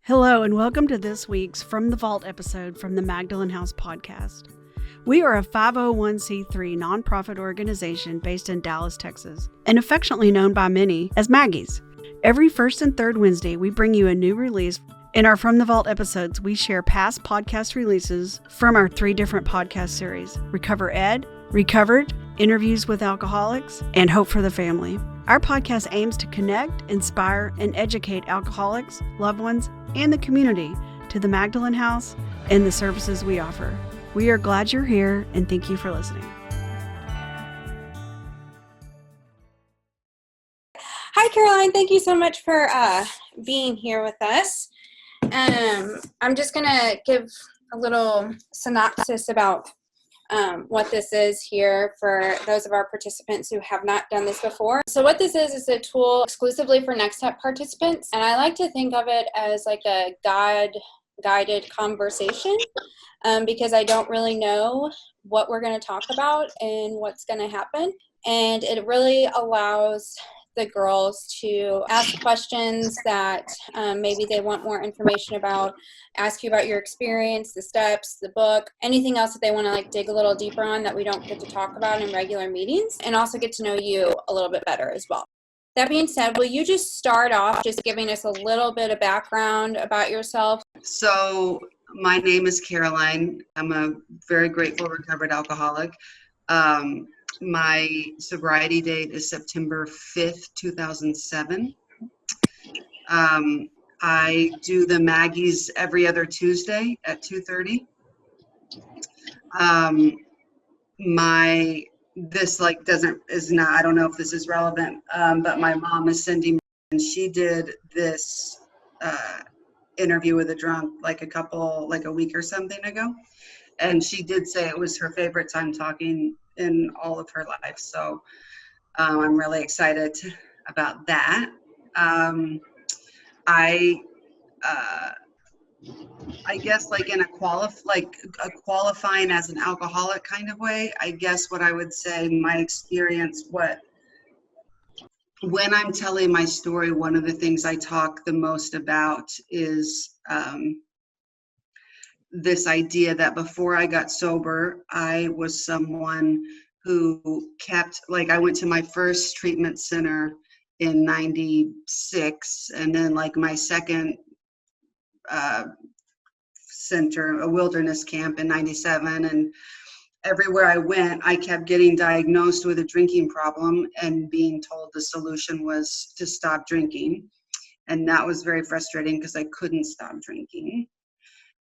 Hello, and welcome to this week's From the Vault episode from the Magdalen House podcast. We are a 501c3 nonprofit organization based in Dallas, Texas, and affectionately known by many as Maggies. Every first and third Wednesday, we bring you a new release. In our From the Vault episodes, we share past podcast releases from our 3 different podcast series: Recover Ed, Recovered, Interviews with Alcoholics, and Hope for the Family. Our podcast aims to connect, inspire, and educate alcoholics, loved ones, and the community to the Magdalen House and the services we offer. We are glad you're here, and thank you for listening. Hi, Caroline. Thank you so much for being here with us. I'm just going to give a little synopsis about what this is here for those of our participants who have not done this before. So what this is a tool exclusively for Next Step participants, and I like to think of it as like a guided conversation because I don't really know what we're going to talk about and what's going to happen, and it really allows the girls to ask questions that maybe they want more information about, ask you about your experience, the steps, the book, anything else that they want to like dig a little deeper on that we don't get to talk about in regular meetings, and also get to know you a little bit better as well. That being said, will you just start off just giving us a little bit of background about yourself? So my name is Caroline. I'm a very grateful recovered alcoholic. My sobriety date is September 5th, 2007. I do the Maggies every other Tuesday at 2:30. I don't know if this is relevant, but my mom is Cindy, and she did this interview with a drunk like a week or something ago. And she did say it was her favorite time talking in all of her life. So I'm really excited about that. I guess like in a qualifying as an alcoholic kind of way, I guess what I would say, my experience, when I'm telling my story, one of the things I talk the most about is this idea that before I got sober, I was someone who I went to my first treatment center in 96, and then like my second center, a wilderness camp, in 97. And everywhere I went, I kept getting diagnosed with a drinking problem and being told the solution was to stop drinking. And that was very frustrating because I couldn't stop drinking.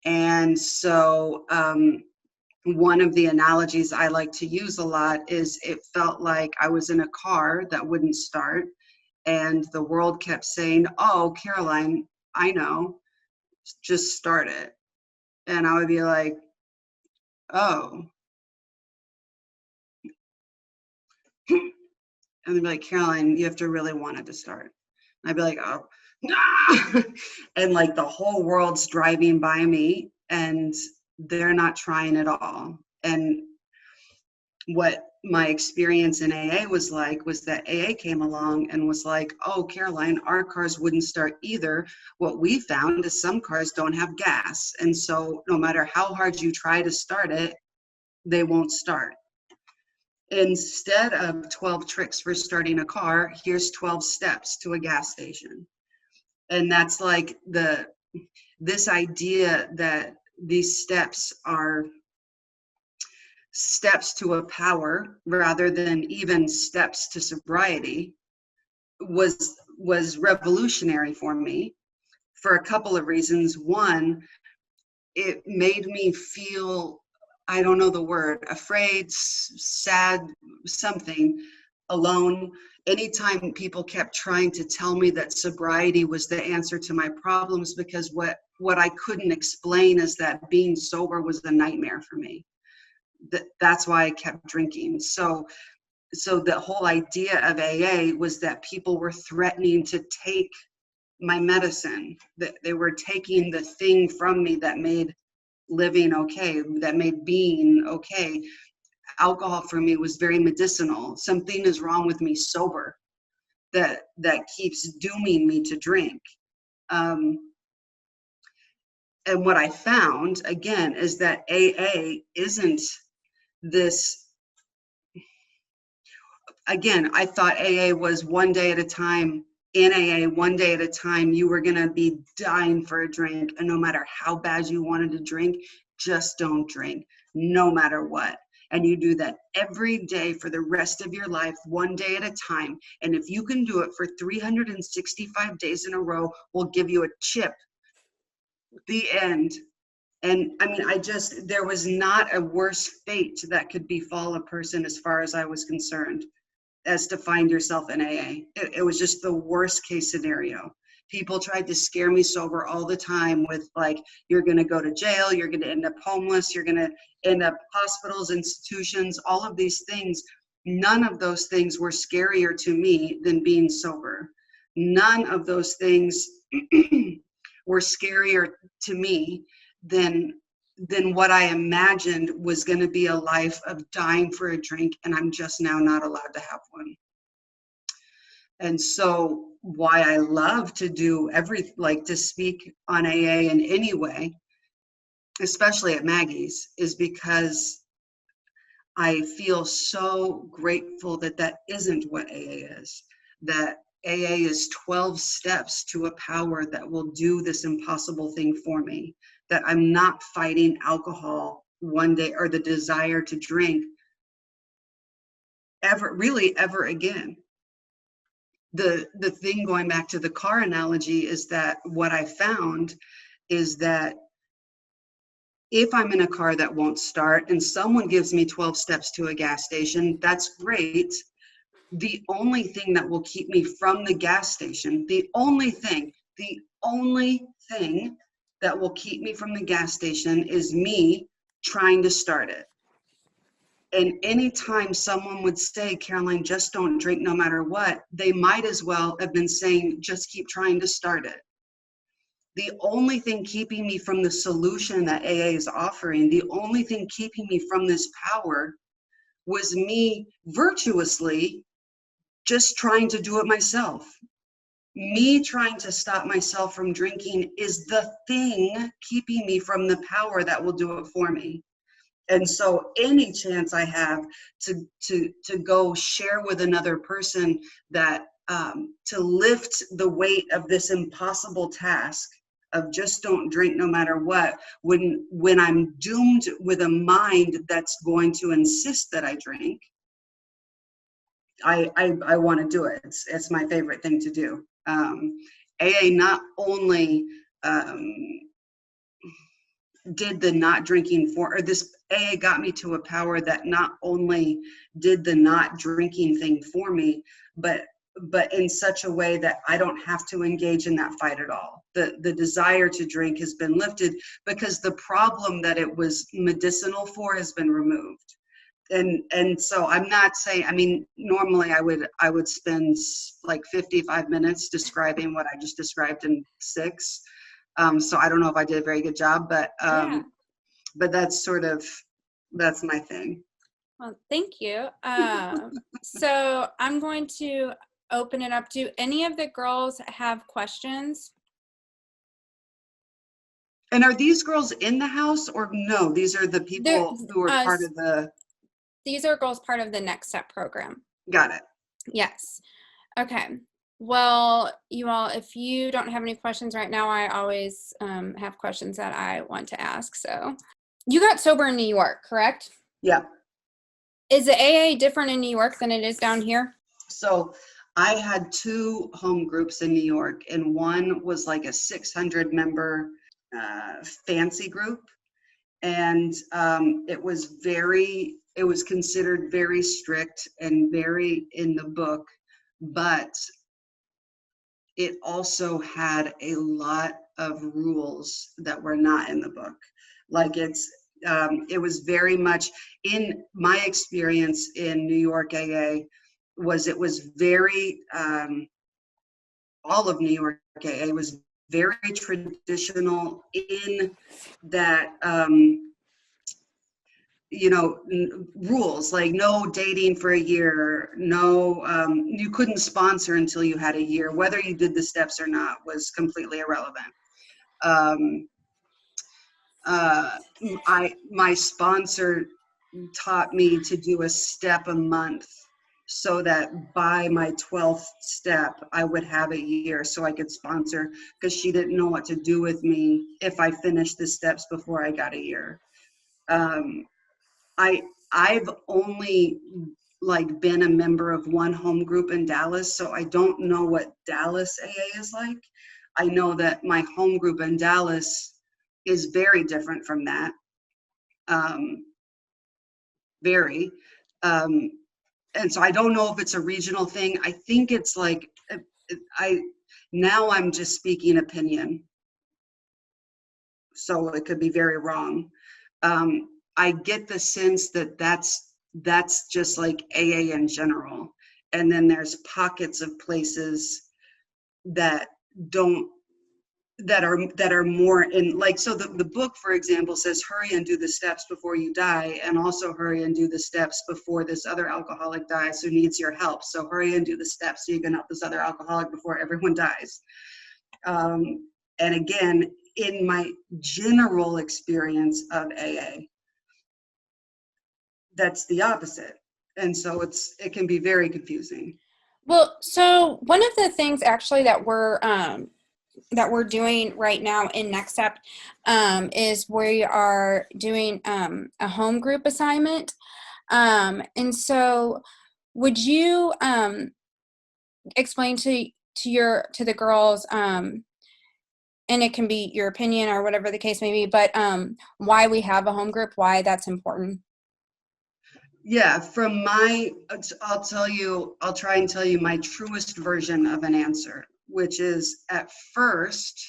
And so one of the analogies I like to use a lot is it felt like I was in a car that wouldn't start, and the world kept saying, "Oh, Caroline, I know, just start it." And I would be like, "Oh." And they'd be like, "Caroline, you have to really want it to start." And I'd be like, "Oh, no." And like the whole world's driving by me and they're not trying at all. And what my experience in AA was that AA came along and was like, "Oh, Caroline, our cars wouldn't start either. What we found is some cars don't have gas. And so no matter how hard you try to start it, they won't start. Instead of 12 tricks for starting a car, here's 12 steps to a gas station." And that's like this idea that these steps are steps to a power rather than even steps to sobriety was revolutionary for me for a couple of reasons. One, it made me feel, I don't know the word, afraid, sad, something, alone. Anytime people kept trying to tell me that sobriety was the answer to my problems, because what I couldn't explain is that being sober was a nightmare for me. That's why I kept drinking. So the whole idea of AA was that people were threatening to take my medicine, that they were taking the thing from me that made living okay, that made being okay. Alcohol for me was very medicinal. Something is wrong with me sober that keeps dooming me to drink. And what I found, again, is that AA isn't this, again, I thought AA was one day at a time. In AA, one day at a time, you were going to be dying for a drink. And no matter how bad you wanted to drink, just don't drink, no matter what. And you do that every day for the rest of your life, one day at a time. And if you can do it for 365 days in a row, we'll give you a chip. The end. And I mean, there was not a worse fate that could befall a person as far as I was concerned, as to find yourself in AA. It was just the worst case scenario. People tried to scare me sober all the time with like, you're going to go to jail, you're going to end up homeless, you're going to end up hospitals, institutions, all of these things. None of those things were scarier to me than being sober. None of those things were scarier to me than what I imagined was going to be a life of dying for a drink, and I'm just now not allowed to have one. And so why I love to do to speak on AA in any way, especially at Maggie's, is because I feel so grateful that that isn't what AA is, that AA is 12 steps to a power that will do this impossible thing for me, that I'm not fighting alcohol one day or the desire to drink ever again. The thing, going back to the car analogy, is that what I found is that if I'm in a car that won't start and someone gives me 12 steps to a gas station, that's great. The only thing that will keep me from the gas station, the only thing that will keep me from the gas station is me trying to start it. And anytime someone would say, Caroline, just don't drink no matter what, they might as well have been saying, just keep trying to start it. The only thing keeping me from the solution that AA is offering, the only thing keeping me from this power was me virtuously just trying to do it myself. Me trying to stop myself from drinking is the thing keeping me from the power that will do it for me. And so any chance I have to go share with another person that to lift the weight of this impossible task of just don't drink no matter what, when I'm doomed with a mind that's going to insist that I drink, I want to do it. It's my favorite thing to do. AA not only did the not drinking AA got me to a power that not only did the not drinking thing for me, but in such a way that I don't have to engage in that fight at all. The desire to drink has been lifted because the problem that it was medicinal for has been removed. And so I'm not saying, I mean, normally I would spend like 55 minutes describing what I just described in 6. So I don't know if I did a very good job, but that's that's my thing. Well, thank you. So I'm going to open it up. Do any of the girls have questions? And are these girls in the house, or no? These are the people who are part of the... These are girls part of the Next Step program. Got it. Yes. Okay. Well, you all, if you don't have any questions right now, I always have questions that I want to ask. So you got sober in New York, correct? Yeah. Is the AA different in New York than it is down here? So I had 2 home groups in New York, and one was like a 600 member fancy group. And it was considered very strict and very in the book, but it also had a lot of rules that were not in the book. Like it was very much, in my experience in New York AA, it was very, all of New York AA was very traditional in that, rules, like no dating for a year, no, you couldn't sponsor until you had a year. Whether you did the steps or not was completely irrelevant. My sponsor taught me to do a step a month so that by my 12th step, I would have a year so I could sponsor, because she didn't know what to do with me if I finished the steps before I got a year. I've only like been a member of one home group in Dallas, so I don't know what Dallas AA is like. I know that my home group in Dallas is very different from that. Very. And so I don't know if it's a regional thing. I think it's like, now I'm just speaking opinion, so it could be very wrong. I get the sense that that's just like AA in general. And then there's pockets of places that don't, that are more in, like, so the book, for example, says hurry and do the steps before you die, and also hurry and do the steps before this other alcoholic dies who needs your help. So hurry and do the steps so you can help this other alcoholic before everyone dies. And again, in my general experience of AA, that's the opposite. And so it can be very confusing. Well, so one of the things actually that we're doing right now in Next Step is we are doing a home group assignment. And so would you explain to the girls, and it can be your opinion or whatever the case may be, but why we have a home group, why that's important? Yeah, I'll try and tell you my truest version of an answer, which is at first,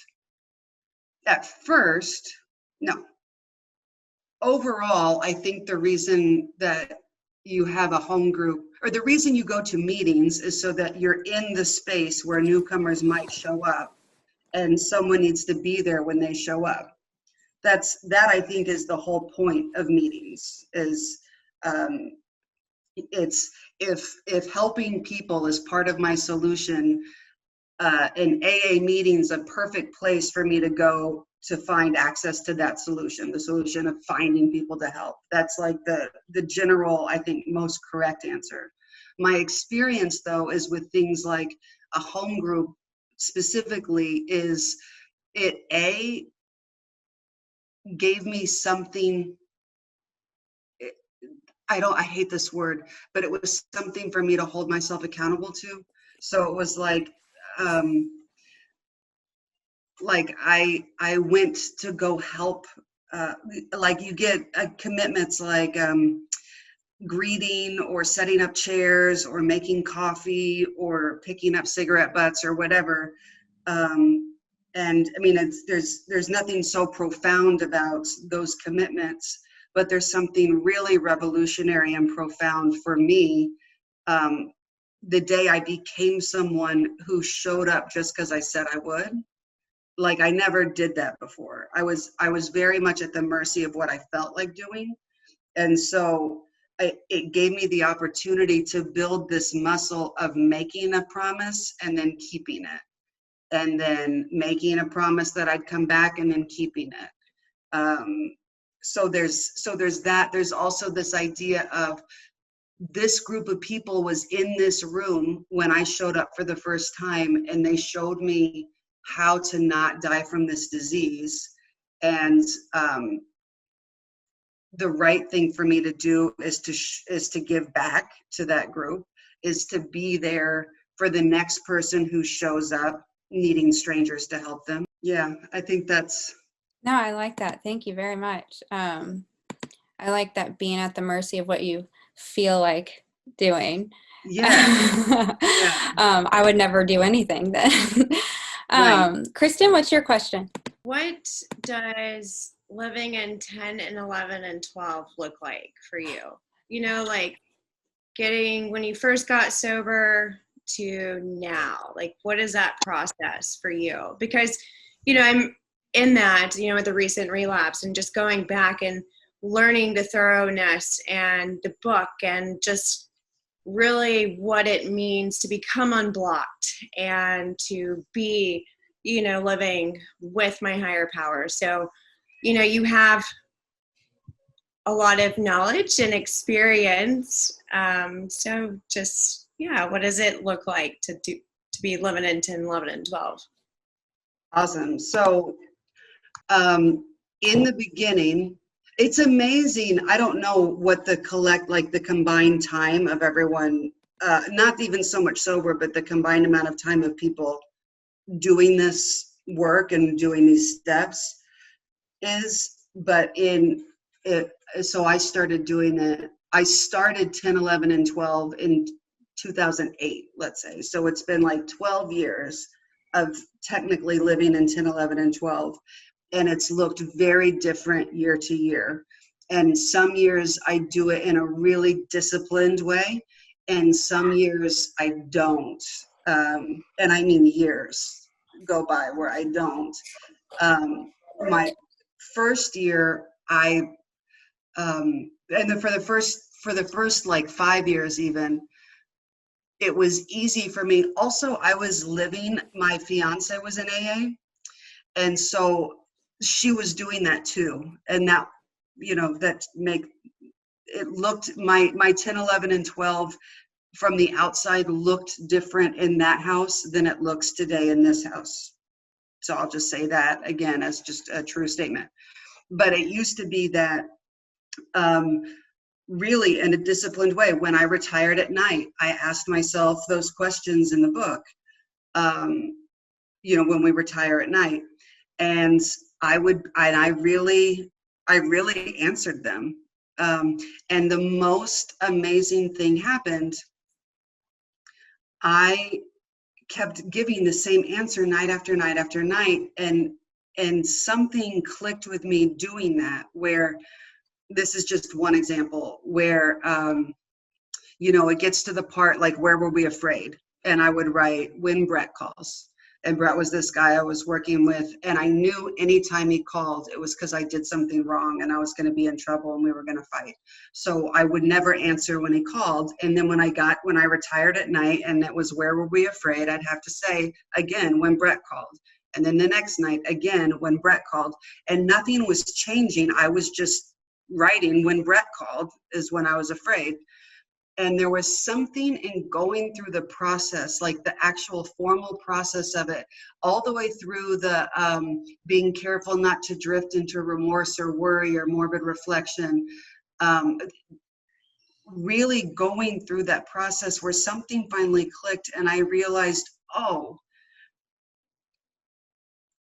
no. Overall, I think the reason that you have a home group, or the reason you go to meetings, is so that you're in the space where newcomers might show up and someone needs to be there when they show up. That I think is the whole point of meetings, is it's if helping people is part of my solution, an AA meeting's a perfect place for me to go to find access to that solution, the solution of finding people to help. That's like the general, I think, most correct answer. My experience, though, is with things like a home group specifically, is it gave me something. I hate this word, but it was something for me to hold myself accountable to. So it was like I went to go help, like you get commitments like greeting or setting up chairs or making coffee or picking up cigarette butts or whatever. And I mean, there's nothing so profound about those commitments, but there's something really revolutionary and profound for me. The day I became someone who showed up just because I said I would. Like, I never did that before. I was very much at the mercy of what I felt like doing. And so it gave me the opportunity to build this muscle of making a promise and then keeping it. And then making a promise that I'd come back and then keeping it. So there's that. There's also this idea of this group of people was in this room when I showed up for the first time, and they showed me how to not die from this disease. And the right thing for me to do is to give back to that group, is to be there for the next person who shows up needing strangers to help them. Yeah, I think that's. No, I like that. Thank you very much. I like that, being at the mercy of what you feel like doing. Yeah. Yeah. I would never do anything then. Right. Kristen, what's your question? What does living in 10 and 11 and 12 look like for you? You know, like when you first got sober to now, like, what is that process for you? Because, you know, I'm in that, you know, with the recent relapse and just going back and learning the thoroughness and the book and just really what it means to become unblocked and to be, you know, living with my higher power. So you know, you have a lot of knowledge and experience. So just, yeah, what does it look like to be living in 10, 11, and 12? Awesome. So in the beginning, it's amazing. I don't know what the combined time of everyone, not even so much sober, but the combined amount of time of people doing this work and doing these steps is, but so I started doing it. I started 10, 11, and 12 in 2008, let's say. So it's been like 12 years of technically living in 10, 11, and 12. And it's looked very different year to year. And some years I do it in a really disciplined way, and some years I don't. And I mean years go by where I don't. My first year, and then for the first like 5 years even, it was easy for me. Also, my fiance was in AA, and so she was doing that too. And that, it looked, my 10, 11, and 12 from the outside looked different in that house than it looks today in this house. So I'll just say that again as just a true statement. But it used to be that really in a disciplined way. When I retired at night, I asked myself those questions in the book, when we retire at night. And I really answered them. And the most amazing thing happened. I kept giving the same answer night after night after night. And something clicked with me doing that, where this is just one example where, it gets to the part like, where were we afraid? And I would write, when Brett calls. And Brett was this guy I was working with. And I knew anytime he called, it was because I did something wrong and I was going to be in trouble and we were going to fight. So I would never answer when he called. And then when I retired at night and it was, where were we afraid? I'd have to say again, when Brett called. And then the next night, again, when Brett called. And nothing was changing. I was just writing, when Brett called is when I was afraid. And there was something in going through the process, like the actual formal process of it, all the way through the being careful not to drift into remorse or worry or morbid reflection, really going through that process where something finally clicked and I realized, oh,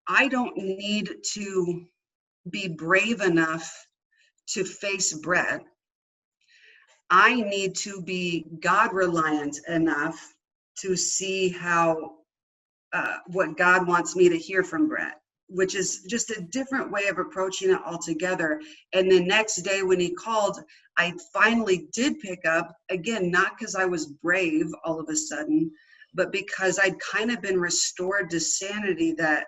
I don't need to be brave enough to face Brett. I need to be God reliant enough to see what God wants me to hear from Brett, which is just a different way of approaching it altogether. And the next day when he called, I finally did pick up, again, not because I was brave all of a sudden, but because I'd kind of been restored to sanity, that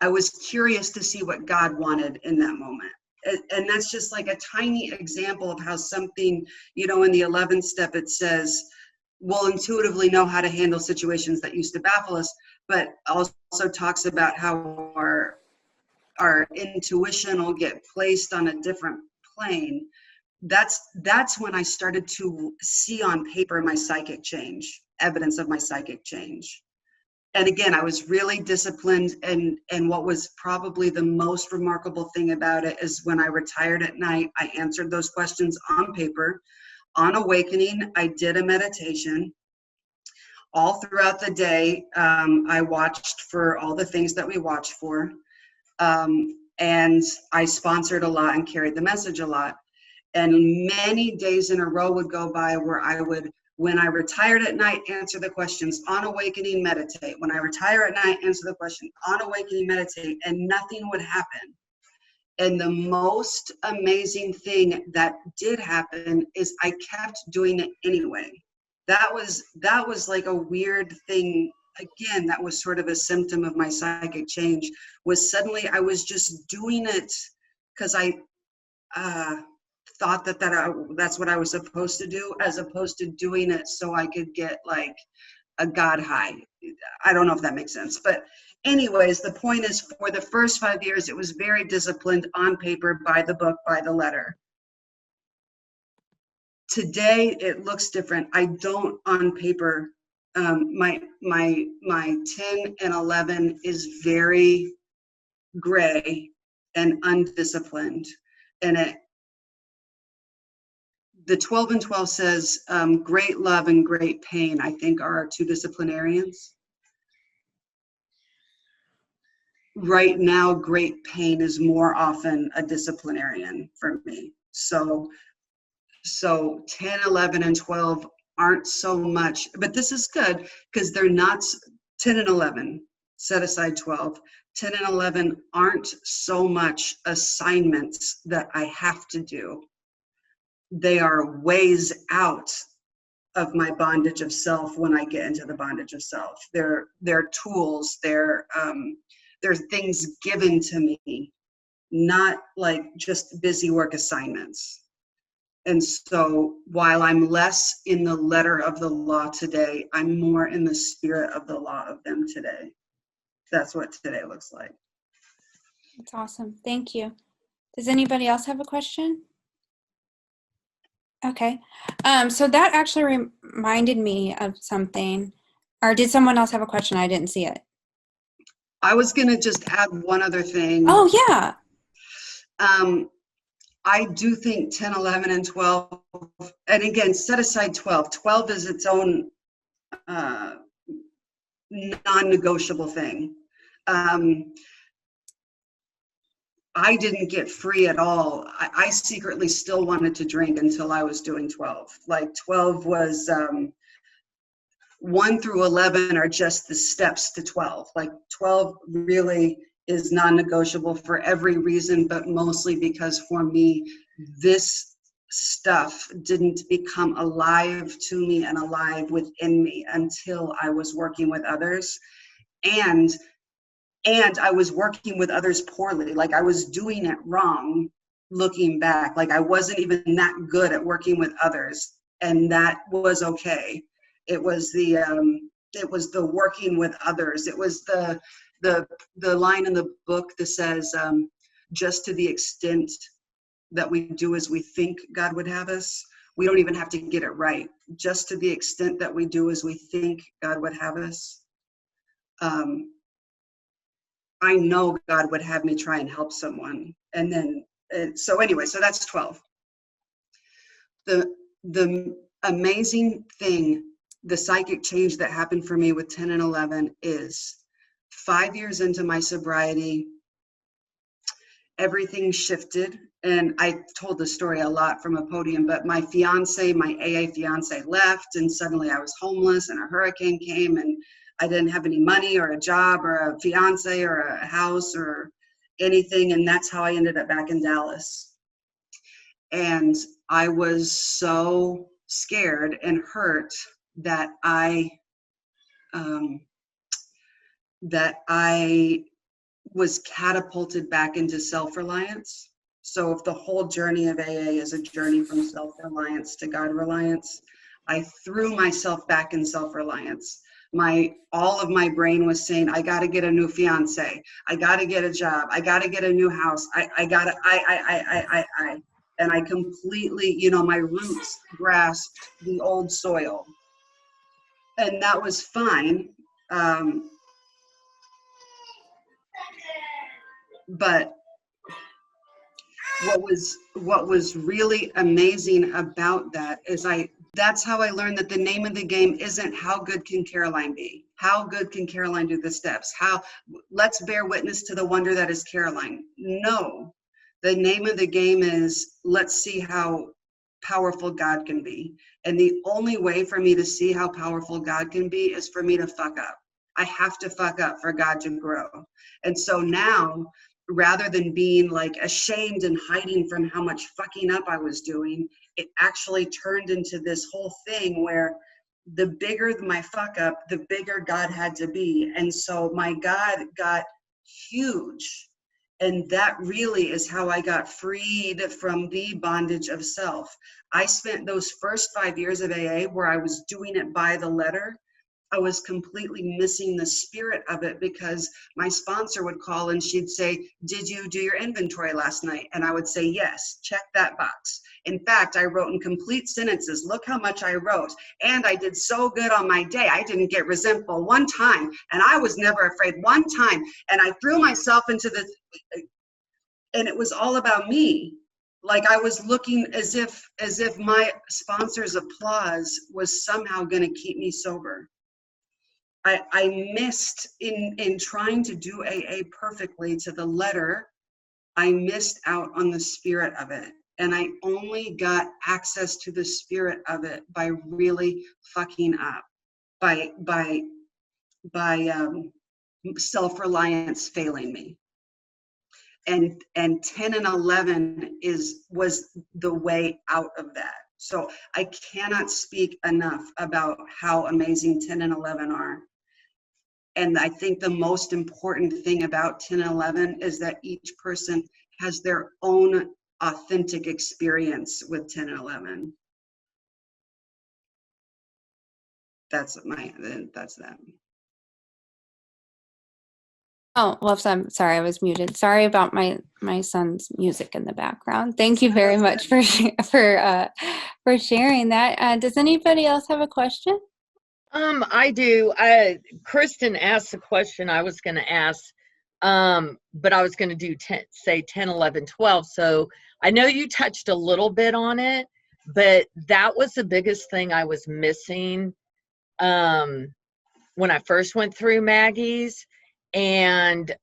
I was curious to see what God wanted in that moment. And that's just like a tiny example of how something, in the 11th step, it says, we'll intuitively know how to handle situations that used to baffle us, but also talks about how our intuition will get placed on a different plane. That's when I started to see on paper my psychic change, evidence of my psychic change. And again, I was really disciplined, and what was probably the most remarkable thing about it is when I retired at night, I answered those questions on paper. On awakening, I did a meditation. All throughout the day, I watched for all the things that we watch for. And I sponsored a lot and carried the message a lot. And many days in a row would go by where I would, when I retired at night, answer the questions, on awakening, meditate. When I retire at night, answer the question, on awakening, meditate, and nothing would happen. And the most amazing thing that did happen is I kept doing it anyway. That was like a weird thing. Again, that was sort of a symptom of my psychic change, was suddenly I was just doing it because I thought that's what I was supposed to do, as opposed to doing it so I could get like a God high. I don't know if that makes sense, but anyways, the point is, for the first 5 years, it was very disciplined on paper, by the book, by the letter. Today, it looks different. I don't on paper. My 10 and 11 is very gray and undisciplined, and the 12 and 12 says, great love and great pain, I think, are our two disciplinarians. Right now, great pain is more often a disciplinarian for me. So 10, 11, and 12 aren't so much, but this is good because they're not 10 and 11, set aside 12. 10 and 11 aren't so much assignments that I have to do. They are ways out of my bondage of self when I get into the bondage of self. They're tools, they're things given to me, not like just busy work assignments. And so while I'm less in the letter of the law today, I'm more in the spirit of the law of them today. That's what today looks like. That's awesome. Thank you. Does anybody else have a question? Okay. So that actually reminded me of something. Or did someone else have a question? I didn't see it. I was going to just add one other thing. Oh, yeah. I do think 10, 11, and 12, and again, set aside 12. 12 is its own non-negotiable thing. I didn't get free at all. I secretly still wanted to drink until I was doing 12. Like 12 was 1 through 11 are just the steps to 12. Like 12 really is non-negotiable for every reason, but mostly because for me, this stuff didn't become alive to me and alive within me until I was working with others. And I was working with others poorly. Like I was doing it wrong looking back. Like I wasn't even that good at working with others. And that was okay. It was the working with others. It was the line in the book that says, just to the extent that we do as we think God would have us, we don't even have to get it right. Just to the extent that we do as we think God would have us. I know God would have me try and help someone. And then, so anyway, so that's 12. The amazing thing, the psychic change that happened for me with 10 and 11 is 5 years into my sobriety, everything shifted. And I told the story a lot from a podium, but my fiance, my AA fiance left, and suddenly I was homeless and a hurricane came and I didn't have any money or a job or a fiance or a house or anything. And that's how I ended up back in Dallas. And I was so scared and hurt that I was catapulted back into self-reliance. So if the whole journey of AA is a journey from self-reliance to God-reliance, I threw myself back in self-reliance. All of my brain was saying, I got to get a new fiance. I got to get a job. I got to get a new house. And I completely, my roots grasped the old soil. And that was fine. But what was really amazing about that is that's how I learned that the name of the game isn't how good can Caroline be? How good can Caroline do the steps? Let's bear witness to the wonder that is Caroline. No, the name of the game is let's see how powerful God can be. And the only way for me to see how powerful God can be is for me to fuck up. I have to fuck up for God to grow. And so now, rather than being like ashamed and hiding from how much fucking up I was doing, it actually turned into this whole thing where the bigger my fuck up, the bigger God had to be. And so my God got huge. And that really is how I got freed from the bondage of self. I spent those first 5 years of AA where I was doing it by the letter. I was completely missing the spirit of it, because my sponsor would call and she'd say, did you do your inventory last night? And I would say, yes, check that box. In fact, I wrote in complete sentences, look how much I wrote. And I did so good on my day. I didn't get resentful one time. And I was never afraid one time. And I threw myself into the, and it was all about me. Like I was looking as if my sponsor's applause was somehow going to keep me sober. I missed in trying to do AA perfectly to the letter. I missed out on the spirit of it. And I only got access to the spirit of it by really fucking up, by self-reliance failing me. And 10 and 11 was the way out of that. So I cannot speak enough about how amazing 10 and 11 are. And I think the most important thing about 10 and 11 is that each person has their own authentic experience with 10 and 11. That's that. Oh, whoops, I'm sorry, I was muted. Sorry about my son's music in the background. Thank you very much for sharing that. Does anybody else have a question? I do. Kristen asked the question I was going to ask, but I was going to do 10, 11, 12. So I know you touched a little bit on it, but that was the biggest thing I was missing when I first went through Maggie's. And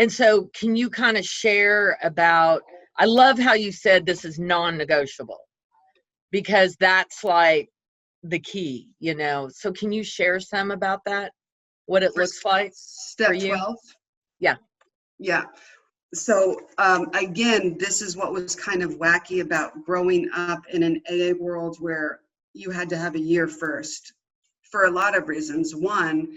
so can you kind of share about, I love how you said this is non-negotiable, because that's like the key, you know. So can you share some about that, what it looks like Step for you? 12? Yeah. So again, this is what was kind of wacky about growing up in an AA world where you had to have a year first, for a lot of reasons. One,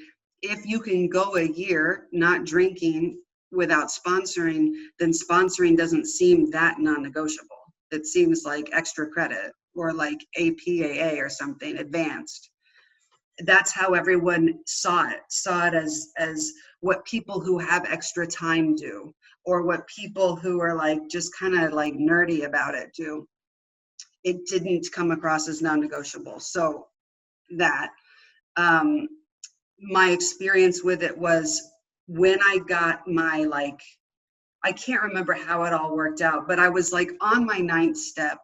if you can go a year not drinking without sponsoring, then sponsoring doesn't seem that non-negotiable. It seems like extra credit, or like APAA or something advanced. That's how everyone saw it as what people who have extra time do, or what people who are like just kind of like nerdy about it do. It didn't come across as non-negotiable. So that my experience with it was when I got my, like, I can't remember how it all worked out, but I was like on my 9th step,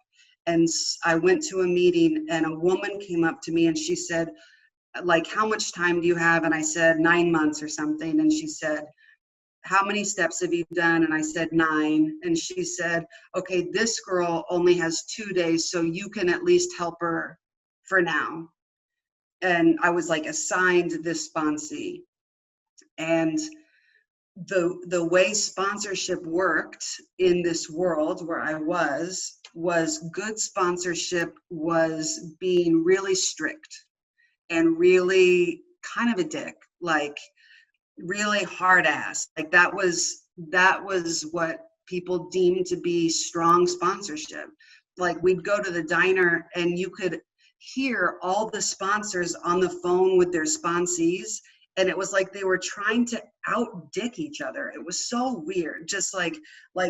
and I went to a meeting and a woman came up to me and she said, like, how much time do you have? And I said 9 months or something. And she said, how many steps have you done? And I said 9. And she said, okay, this girl only has 2 days, so you can at least help her for now. And I was like assigned this sponsee. And the way sponsorship worked in this world where I was good sponsorship was being really strict and really kind of a dick, like really hard ass. Like that was what people deemed to be strong sponsorship. Like we'd go to the diner and you could hear all the sponsors on the phone with their sponsees, and it was like they were trying to out-dick each other. It was so weird, just like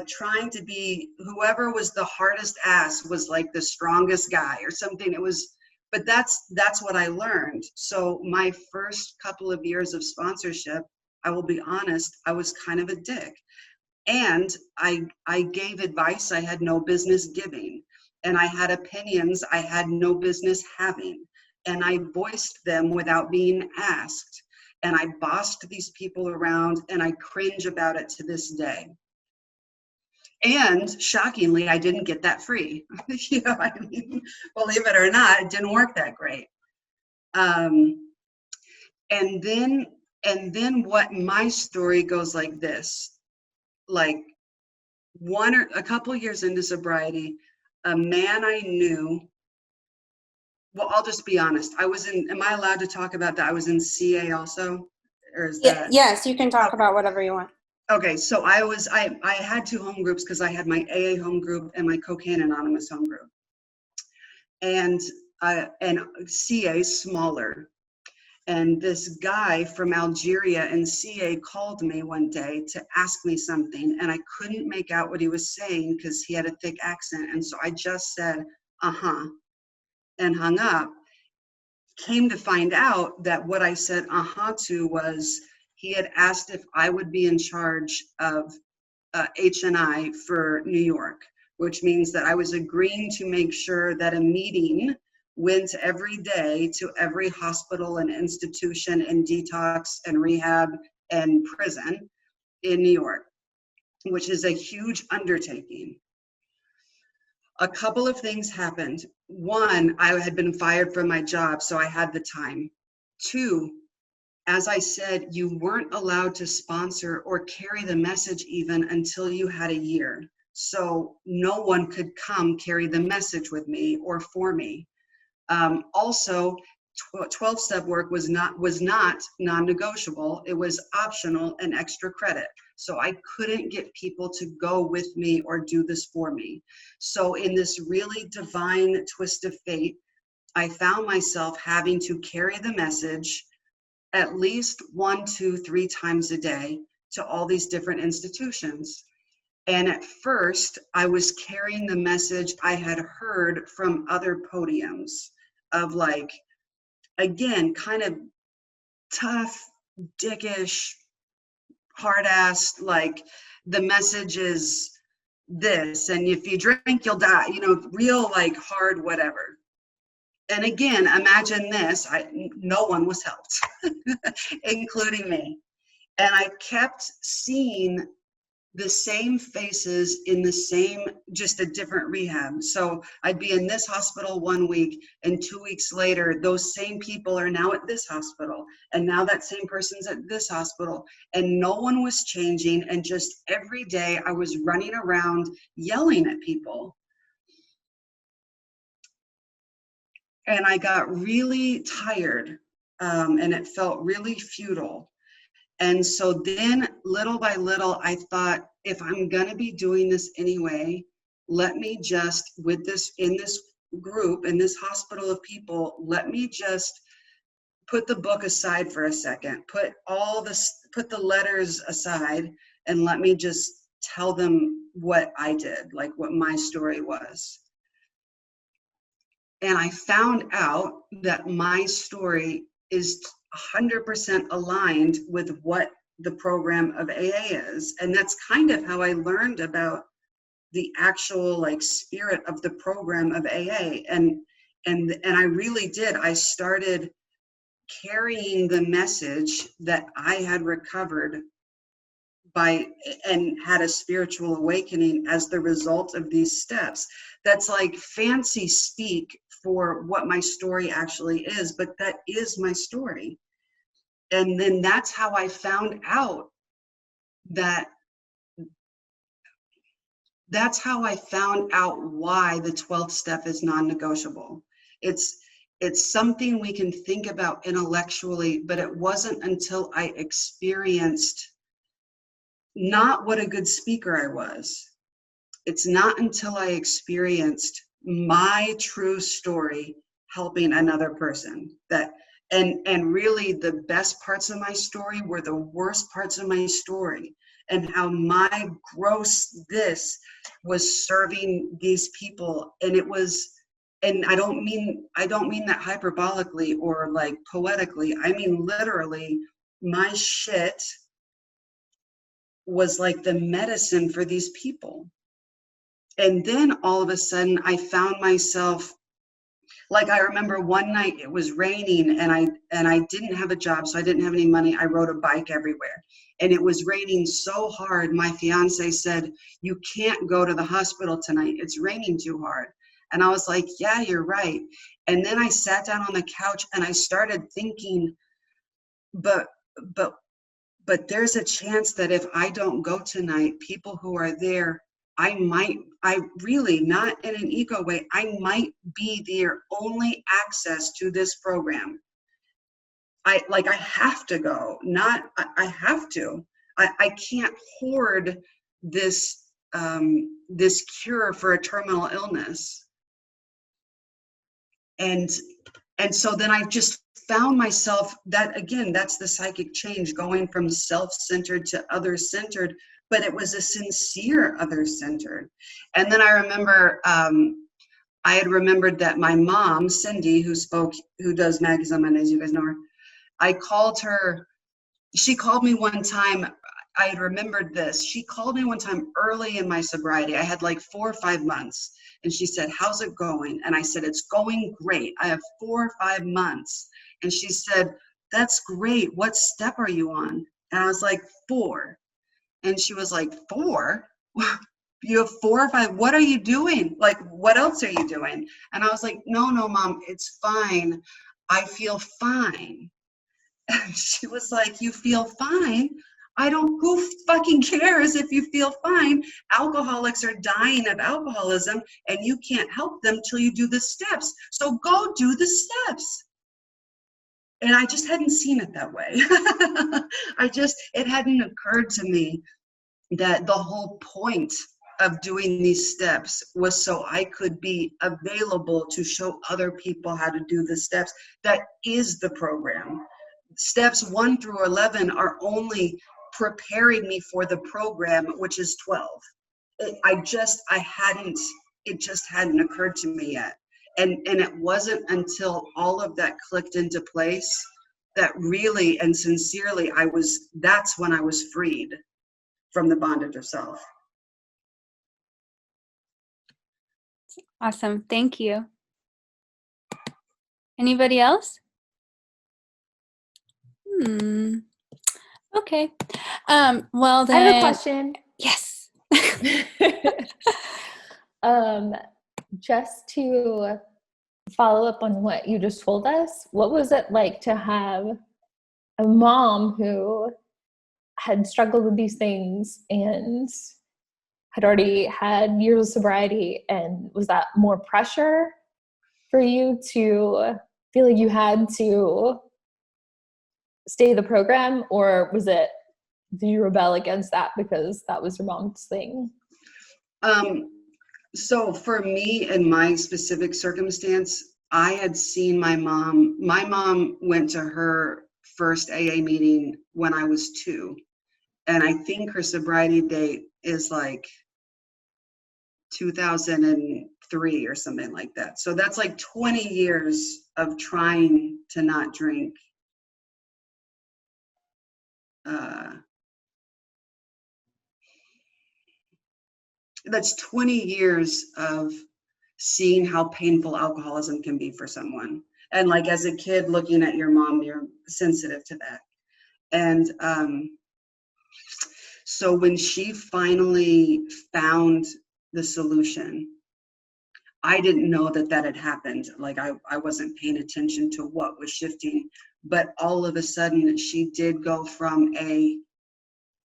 trying to be, whoever was the hardest ass was like the strongest guy or something. It was, but that's what I learned. So my first couple of years of sponsorship, I will be honest, I was kind of a dick. And I gave advice I had no business giving. And I had opinions I had no business having. And I voiced them without being asked. And I bossed these people around, and I cringe about it to this day. And shockingly, I didn't get that free. You know what I mean? Believe it or not, it didn't work that great. And then what my story goes like this, like a couple years into sobriety, a man I knew, well, I'll just be honest. Am I allowed to talk about that? I was in CA also, or is that? Yes, you can talk about whatever you want. Okay, so I had 2 home groups because I had my AA home group and my Cocaine Anonymous home group. And and CA smaller. And this guy from Algeria in CA called me one day to ask me something, and I couldn't make out what he was saying because he had a thick accent. And so I just said, uh-huh, and hung up. Came to find out that what I said uh-huh to was he had asked if I would be in charge of H&I for New York, which means that I was agreeing to make sure that a meeting went every day to every hospital and institution and detox and rehab and prison in New York, which is a huge undertaking. A couple of things happened. One, I had been fired from my job, so I had the time. Two, as I said, you weren't allowed to sponsor or carry the message even until you had a year. So no one could come carry the message with me or for me. Also, 12-step work was not non-negotiable. It was optional and extra credit. So I couldn't get people to go with me or do this for me. So in this really divine twist of fate, I found myself having to carry the message at least 1, 2, 3 times a day to all these different institutions. And at first, I was carrying the message I had heard from other podiums of like, again, kind of tough, dickish, hard-ass, like the message is this, and if you drink, you'll die, you know, real like hard whatever. And again, imagine this, no one was helped, including me. And I kept seeing the same faces in the same, just a different rehab. So I'd be in this hospital 1 week, and 2 weeks later, those same people are now at this hospital. And now that same person's at this hospital. And no one was changing. And just every day I was running around yelling at people. And I got really tired, and it felt really futile. And so then little by little, I thought, if I'm going to be doing this anyway, let me just, with this, in this group, in this hospital of people, let me just put the book aside for a second, put the letters aside, and let me just tell them what I did, like what my story was. And I found out that my story is 100% aligned with what the program of AA is. And that's kind of how I learned about the actual like spirit of the program of AA. And I really did. I started carrying the message that I had recovered and had a spiritual awakening as the result of these steps. That's like fancy speak for what my story actually is, but that is my story. And then that's how I found out why the 12th step is non-negotiable. It's something we can think about intellectually, but it wasn't until I experienced not what a good speaker I was. It's not until I experienced my true story helping another person that, and really the best parts of my story were the worst parts of my story, and how my gross this was serving these people. And it was, and I don't mean that hyperbolically or like poetically, I mean literally, my shit was like the medicine for these people. And then all of a sudden I found myself, like I remember one night it was raining and I didn't have a job, so I didn't have any money. I rode a bike everywhere. And it was raining so hard, my fiance said, "You can't go to the hospital tonight. It's raining too hard." And I was like, "Yeah, you're right." And then I sat down on the couch and I started thinking, but there's a chance that if I don't go tonight, people who are there, I really, not in an ego way, I might be their only access to this program. I have to go, I have to. I can't hoard this cure for a terminal illness. And so then I just found myself, that again, that's the psychic change, going from self-centered to other-centered, but it was a sincere other-centered. And then I remember, I had remembered that my mom, Cindy, who does Magazine on Mondays, you guys know her, I called her, she called me one time, I had remembered this, she called me one time early in my sobriety, I had like 4 or 5 months, and she said, how's it going? And I said, it's going great, I have 4 or 5 months. And she said, that's great, what step are you on? And I was like, 4. And she was like, 4? You have 4 or 5, what are you doing? Like, what else are you doing? And I was like, no, Mom, it's fine, I feel fine. And she was like, you feel fine? Who fucking cares if you feel fine? Alcoholics are dying of alcoholism and you can't help them till you do the steps. So go do the steps. And I just hadn't seen it that way. It hadn't occurred to me that the whole point of doing these steps was so I could be available to show other people how to do the steps. That is the program. Steps 1 through 11 are only preparing me for the program, which is 12. It just hadn't occurred to me yet. And it wasn't until all of that clicked into place that really and sincerely that's when I was freed from the bondage of self. Awesome. Thank you. Anybody else? Okay. Well then. I have a question. Yes. Just to follow up on what you just told us, what was it like to have a mom who had struggled with these things and had already had years of sobriety? And was that more pressure for you to feel like you had to stay the program, or did you rebel against that because that was your mom's thing? So for me, in my specific circumstance, I had seen my mom went to her first AA meeting when I was 2. And I think her sobriety date is like 2003 or something like that. So that's like 20 years of trying to not drink. That's 20 years of seeing how painful alcoholism can be for someone. And like as a kid looking at your mom, you're sensitive to that. And so when she finally found the solution, I didn't know that had happened. Like I wasn't paying attention to what was shifting, but all of a sudden she did go from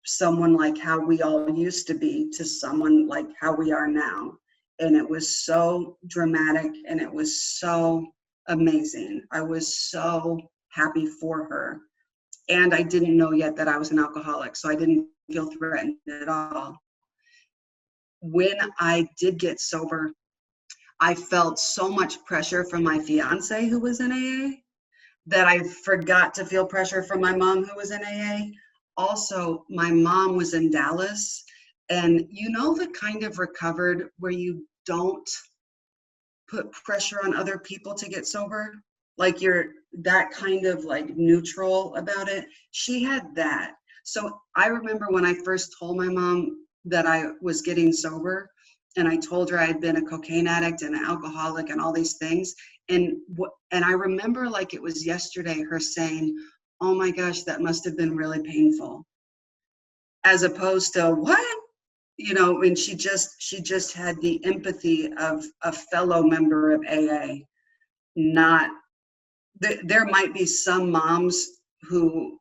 someone like how we all used to be to someone like how we are now. And it was so dramatic and it was so amazing. I was so happy for her. And I didn't know yet that I was an alcoholic, so I didn't feel threatened at all. When I did get sober, I felt so much pressure from my fiance who was in AA that I forgot to feel pressure from my mom who was in AA. Also, my mom was in Dallas, and the kind of recovered where you don't put pressure on other people to get sober, like you're that kind of like neutral about it. She had that. So I remember when I first told my mom that I was getting sober, and I told her I had been a cocaine addict and an alcoholic and all these things, and I remember like it was yesterday her saying, oh my gosh, that must have been really painful, as opposed to what? And she just had the empathy of a fellow member of AA. There might be some moms who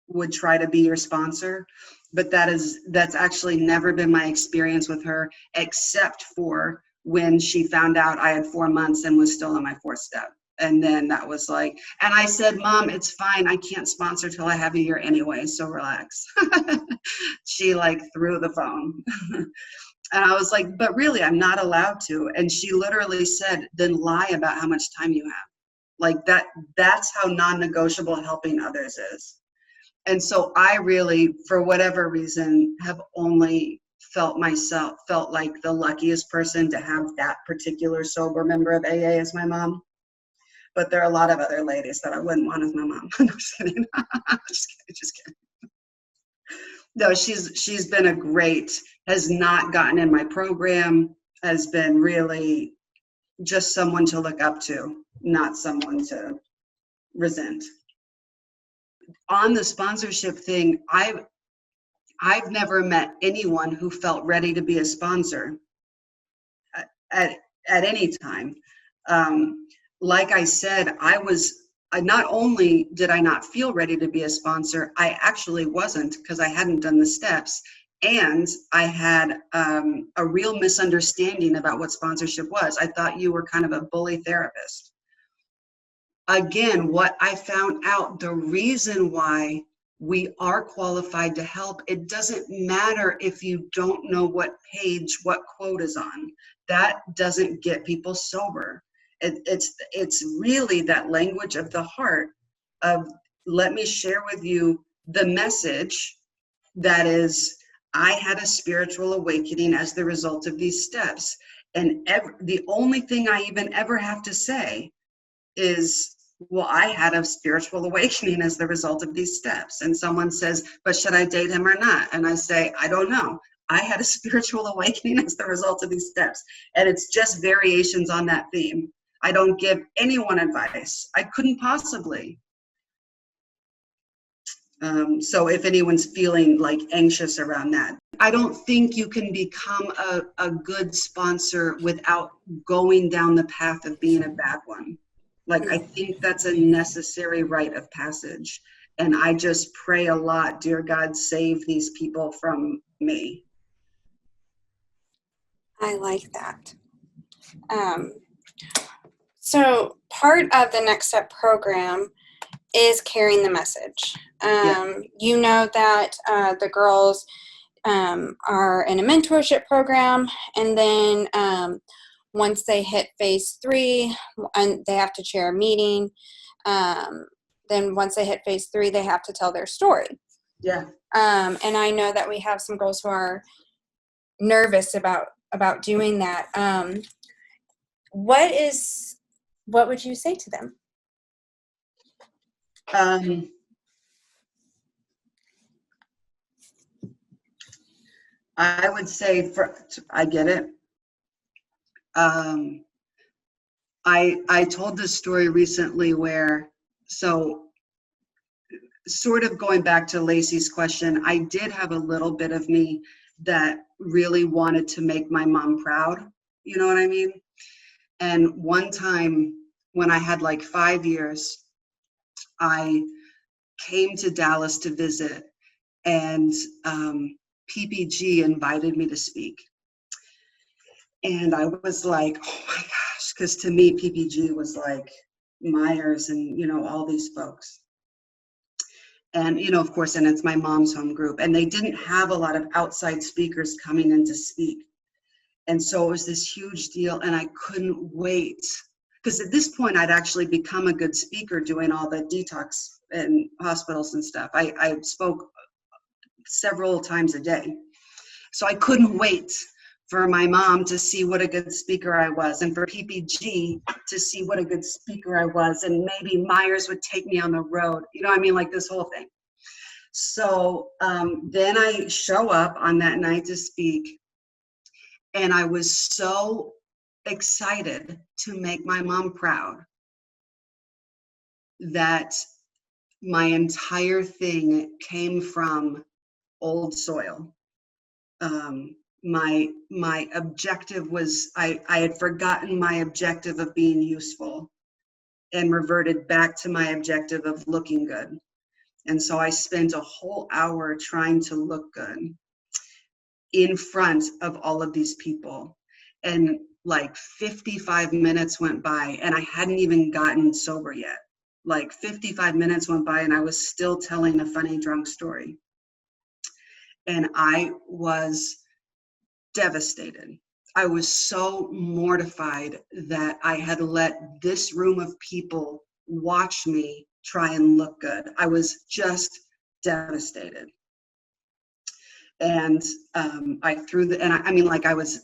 would try to be your sponsor, but that's actually never been my experience with her, except for when she found out I had 4 months and was still on my 4th step. And then that was like, and I said, Mom, it's fine. I can't sponsor till I have a year anyway, so relax. She like threw the phone. And I was like, but really, I'm not allowed to. And she literally said, then lie about how much time you have. Like that's how non-negotiable helping others is. And so I really, for whatever reason, have only felt like the luckiest person to have that particular sober member of AA as my mom. But there are a lot of other ladies that I wouldn't want as my mom. No, just kidding. Just kidding. No, she's been has not gotten in my program, has been really just someone to look up to, not someone to resent. On the sponsorship thing, I've never met anyone who felt ready to be a sponsor at any time. Like I said, not only did I not feel ready to be a sponsor, I actually wasn't, because I hadn't done the steps, and I had a real misunderstanding about what sponsorship was. I thought you were kind of a bully therapist. Again, what I found out, the reason why we are qualified to help, it doesn't matter if you don't know what page, what quote is on. That doesn't get people sober. It's really that language of the heart of, let me share with you the message that is, I had a spiritual awakening as the result of these steps. And the only thing I even ever have to say is, well, I had a spiritual awakening as the result of these steps. And someone says, but should I date him or not? And I say, I don't know. I had a spiritual awakening as the result of these steps. And it's just variations on that theme. I don't give anyone advice. I couldn't possibly. So if anyone's feeling like anxious around that, I don't think you can become a good sponsor without going down the path of being a bad one. Like, I think that's a necessary rite of passage. And I just pray a lot, dear God, save these people from me. I like that. So part of the Next Step program is carrying the message. You know that the girls are in a mentorship program, and then once they hit phase 3, and they have to chair a meeting, then once they hit phase 3, they have to tell their story. Yeah. And I know that we have some girls who are nervous about doing that. What would you say to them? I would say, I get it. I told this story recently where, so sort of going back to Lacey's question, I did have a little bit of me that really wanted to make my mom proud. You know what I mean? And one time when I had like 5 years, I came to Dallas to visit, and PPG invited me to speak. And I was like, oh my gosh, because to me, PPG was like Myers and, all these folks. And, of course, and it's my mom's home group. And they didn't have a lot of outside speakers coming in to speak. And so it was this huge deal, and I couldn't wait. Because at this point, I'd actually become a good speaker doing all the detox in hospitals and stuff. I spoke several times a day. So I couldn't wait for my mom to see what a good speaker I was, and for PPG to see what a good speaker I was, and maybe Myers would take me on the road. Like this whole thing. So then I show up on that night to speak, and I was so excited to make my mom proud that my entire thing came from old soil. My objective was, I had forgotten my objective of being useful and reverted back to my objective of looking good. And so I spent a whole hour trying to look good in front of all of these people. And like 55 minutes went by, and I hadn't even gotten sober yet. Like 55 minutes went by, and I was still telling a funny drunk story. And I was devastated. I was so mortified that I had let this room of people watch me try and look good. I was just devastated. And I threw the, and I mean, like I was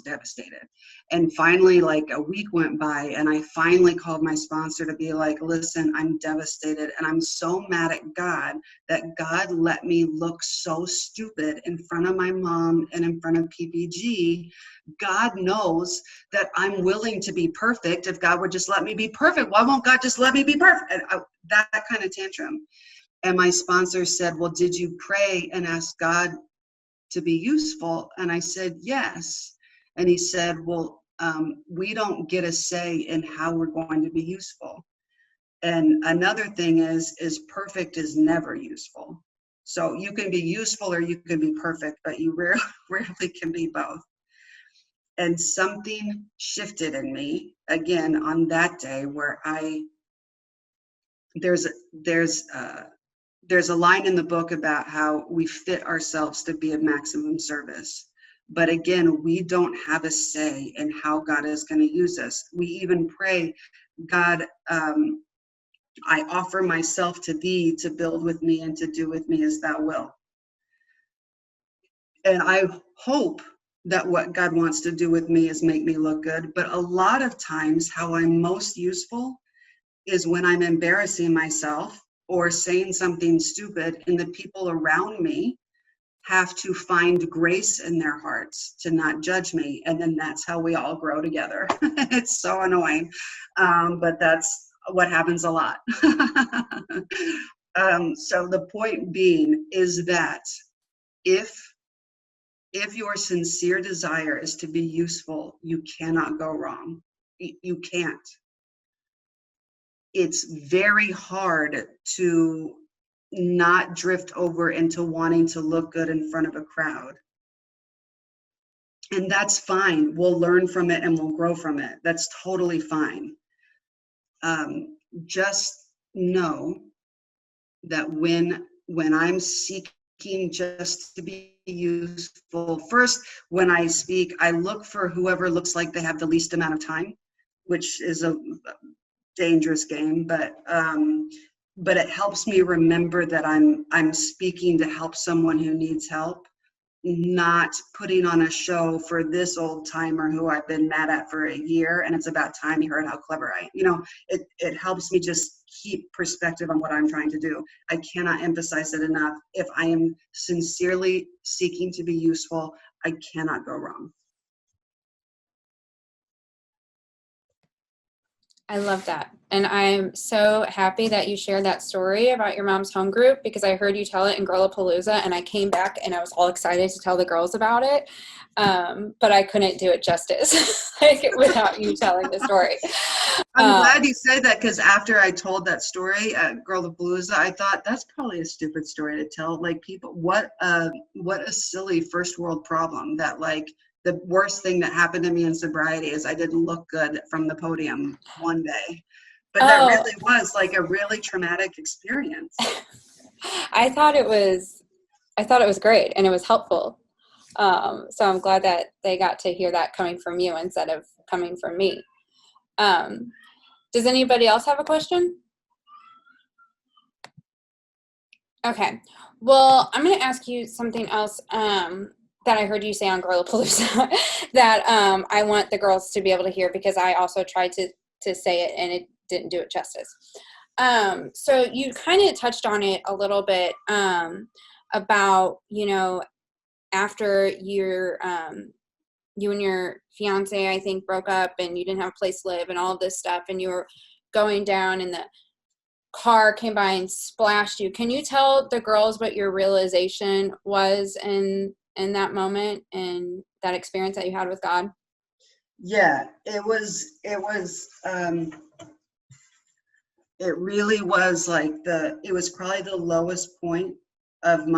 devastated. And finally, like a week went by, and I finally called my sponsor to be like, listen, I'm devastated, and I'm so mad at God that God let me look so stupid in front of my mom and in front of PPG. God knows that I'm willing to be perfect. If God would just let me be perfect, why won't God just let me be perfect? And that kind of tantrum. And my sponsor said, well, did you pray and ask God to be useful? And I said, yes. And he said, well, we don't get a say in how we're going to be useful. And another thing is perfect is never useful. So you can be useful or you can be perfect, but you rarely can be both. And something shifted in me again on that day where there's a line in the book about how we fit ourselves to be of maximum service. But again, we don't have a say in how God is going to use us. We even pray, God, I offer myself to thee to build with me and to do with me as thou wilt. And I hope that what God wants to do with me is make me look good. But a lot of times how I'm most useful is when I'm embarrassing myself or saying something stupid, and the people around me have to find grace in their hearts to not judge me. And then that's how we all grow together. It's so annoying, but that's what happens a lot. So the point being is that if your sincere desire is to be useful, you cannot go wrong. You can't. It's very hard to not drift over into wanting to look good in front of a crowd. And that's fine. We'll learn from it and we'll grow from it. That's totally fine. Just know that when I'm seeking just to be useful, first, when I speak, I look for whoever looks like they have the least amount of time, which is a dangerous game, but it helps me remember that I'm speaking to help someone who needs help, not putting on a show for this old timer who I've been mad at for a year, and it's about time he heard how clever I am. It helps me just keep perspective on what I'm trying to do. I cannot emphasize it enough. If I am sincerely seeking to be useful, I cannot go wrong. I love that. And I'm so happy that you shared that story about your mom's home group, because I heard you tell it in Girlapalooza, and I came back and I was all excited to tell the girls about it. But I couldn't do it justice without you telling the story. I'm glad you said that, because after I told that story at Girlapalooza, I thought that's probably a stupid story to tell. Like, people, what a silly first world problem that, like, the worst thing that happened to me in sobriety is I didn't look good from the podium one day. But that really was like a really traumatic experience. I thought it was great and it was helpful. So I'm glad that they got to hear that coming from you instead of coming from me. Does anybody else have a question? Okay. Well, I'm going to ask you something else that I heard you say on Girlapalooza that I want the girls to be able to hear, because I also tried to say it and it didn't do it justice. So you kind of touched on it a little bit about, after you and your fiance, I think, broke up and you didn't have a place to live and all of this stuff, and you were going down and the car came by and splashed you. Can you tell the girls what your realization was in that moment and that experience that you had with God? Yeah, it really was like it was probably the lowest point of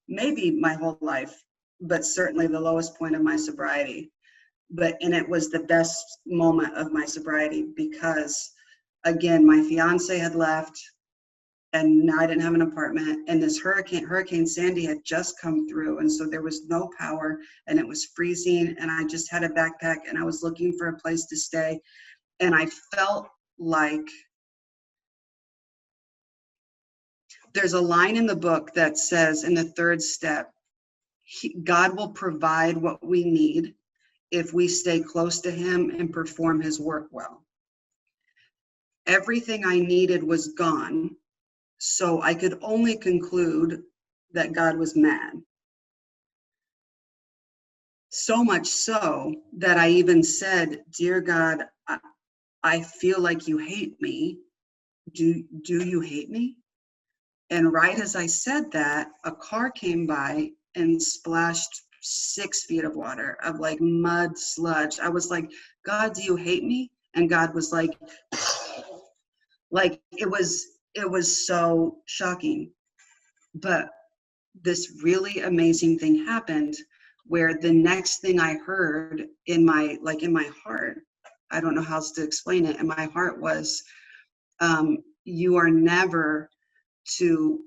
maybe my whole life, but certainly the lowest point of my sobriety. And it was the best moment of my sobriety because, again, my fiance had left. and now I didn't have an apartment, and this Hurricane Sandy had just come through, and so there was no power, and it was freezing, and I just had a backpack, and I was looking for a place to stay, and I felt like there's a line in the book that says in the third step, God will provide what we need if we stay close to him and perform his work well. Everything I needed was gone, so I could only conclude that God was mad. So much so that I even said, "Dear God, I feel like you hate me. Do you hate me?" And right as I said that, a car came by and splashed 6 feet of water of like mud, sludge. I was like, "God, do you hate me?" And God was like it was so shocking. But this really amazing thing happened where the next thing I heard in my heart, I don't know how else to explain it, and my heart was, you are never to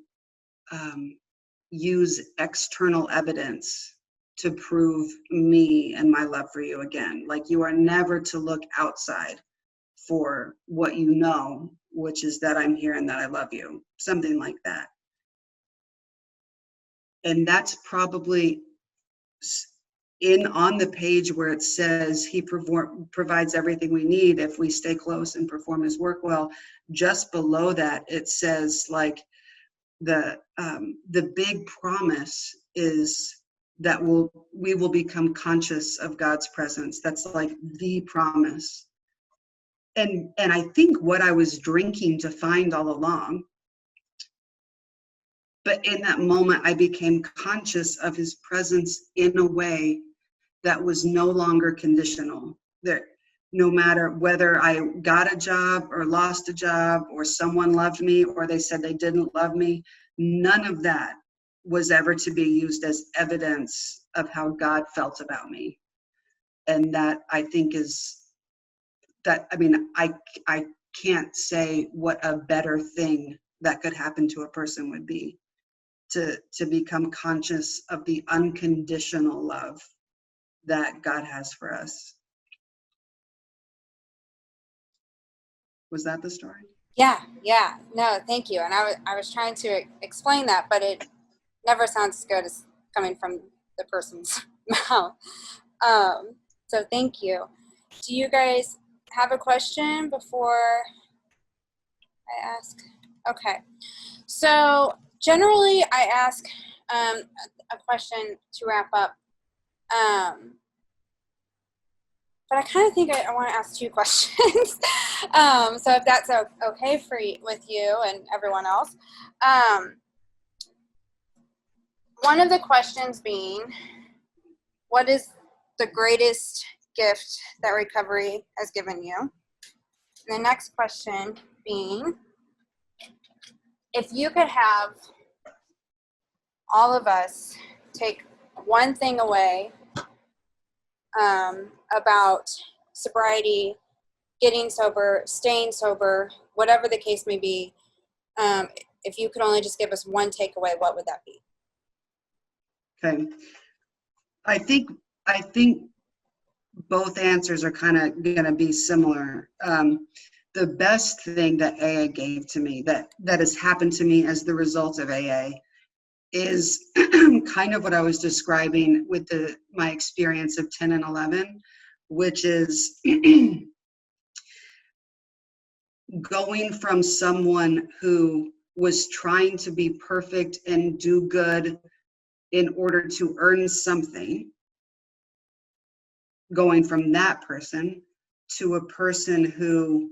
use external evidence to prove me and my love for you again. Like, you are never to look outside for what you know, which is that I'm here and that I love you, something like that. And that's probably on the page where it says he provides everything we need if we stay close and perform his work well. Just below that, it says like the big promise is that we will become conscious of God's presence. That's like the promise. And I think what I was drinking to find all along. But in that moment, I became conscious of his presence in a way that was no longer conditional. That no matter whether I got a job or lost a job or someone loved me or they said they didn't love me, none of that was ever to be used as evidence of how God felt about me. And that, I think, is that, I mean, I can't say what a better thing that could happen to a person would be. To become conscious of the unconditional love that God has for us. Was that the story? Yeah. No, thank you. And I was trying to explain that, but it never sounds as good as coming from the person's mouth. So thank you. Do you guys have a question before I ask? Okay. So generally, I ask a question to wrap up, but I kind of think I want to ask 2 questions. So if that's okay with you and everyone else, one of the questions being, what is the greatest gift that recovery has given you? And the next question being, if you could have all of us take one thing away about sobriety, getting sober, staying sober, whatever the case may be, if you could only just give us one takeaway, what would that be? Okay. I think both answers are kind of going to be similar. The best thing that AA gave to me, that has happened to me as the result of AA, is kind of what I was describing with my experience of 10 and 11, which is going from someone who was trying to be perfect and do good in order to earn something, going from that person to a person who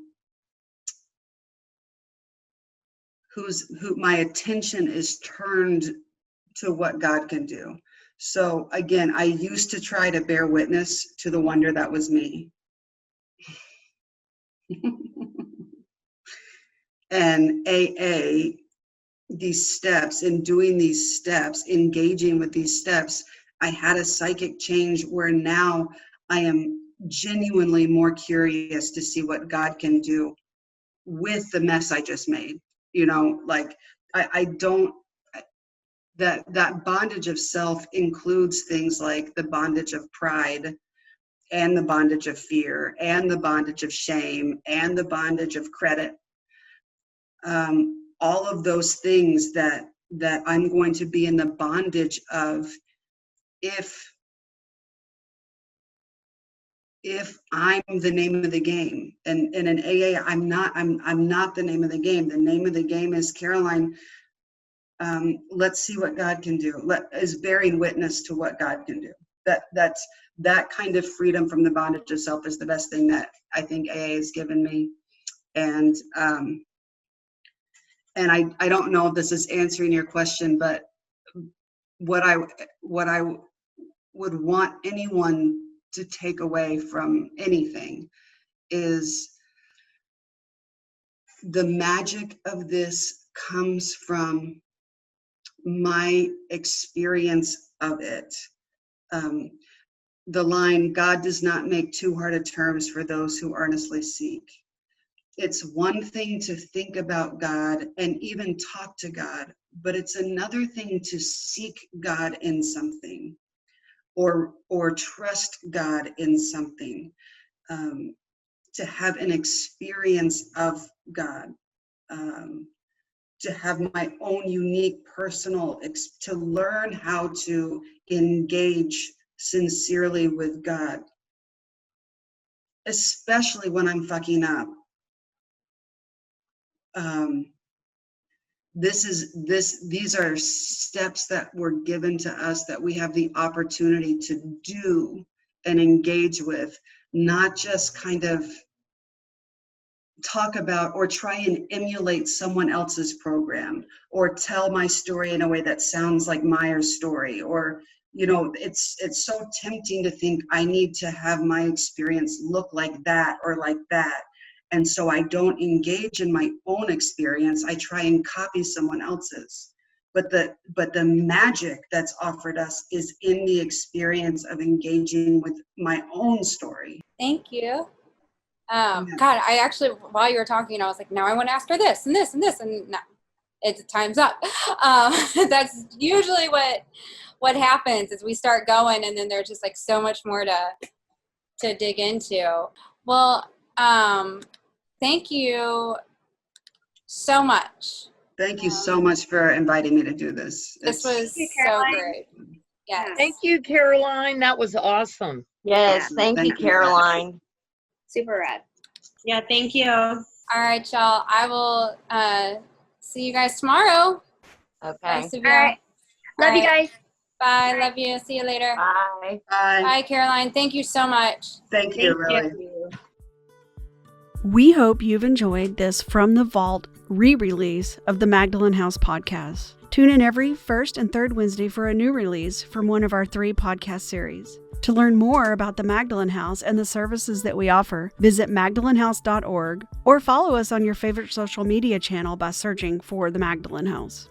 my attention is turned to what God can do. So again, I used to try to bear witness to the wonder that was me. And AA, these steps, and doing these steps, engaging with these steps, I had a psychic change where now I am genuinely more curious to see what God can do with the mess I just made. You know, like I don't, that bondage of self includes things like the bondage of pride and the bondage of fear and the bondage of shame and the bondage of credit. All of those things that I'm going to be in the bondage of if I'm the name of the game. And in AA, I'm not the name of the game. The name of the game is, Caroline, let's see what God can do. Is bearing witness to what God can do. That's that kind of freedom from the bondage of self is the best thing that I think AA has given me. And I don't know if this is answering your question, but what I would want anyone to take away from anything is the magic of this comes from my experience of it. The line, God does not make too hard of terms for those who earnestly seek. It's one thing to think about God and even talk to God, but it's another thing to seek God in something, or trust God in something, to have an experience of God, to have my own unique personal, to learn how to engage sincerely with God, especially when I'm fucking up. These are steps that were given to us that we have the opportunity to do and engage with, not just kind of talk about or try and emulate someone else's program or tell my story in a way that sounds like Meyer's story. Or, you know, it's so tempting to think I need to have my experience look like that or like that. And so I don't engage in my own experience. I try and copy someone else's. But the magic that's offered us is in the experience of engaging with my own story. Thank you. God, I actually, while you were talking, I was like, now I want to ask her this and this and this, and no, it's time's up. That's usually what happens is we start going, and then there's just like so much more to dig into. Well, thank you so much. Thank you so much for inviting me to do this. This was so great. Yes. Thank you, Caroline. That was awesome. Yes, thank you, Caroline. Super rad. Yeah, thank you. All right, y'all. I will see you guys tomorrow. Okay. Nice of All right. Love you guys. Bye. Love you. See you later. Bye. Bye. Bye, Caroline. Thank you so much. Thank you, really. We hope you've enjoyed this From the Vault re-release of the Magdalen House podcast. Tune in every first and third Wednesday for a new release from one of our 3 podcast series. To learn more about the Magdalen House and the services that we offer, visit magdalenhouse.org or follow us on your favorite social media channel by searching for the Magdalen House.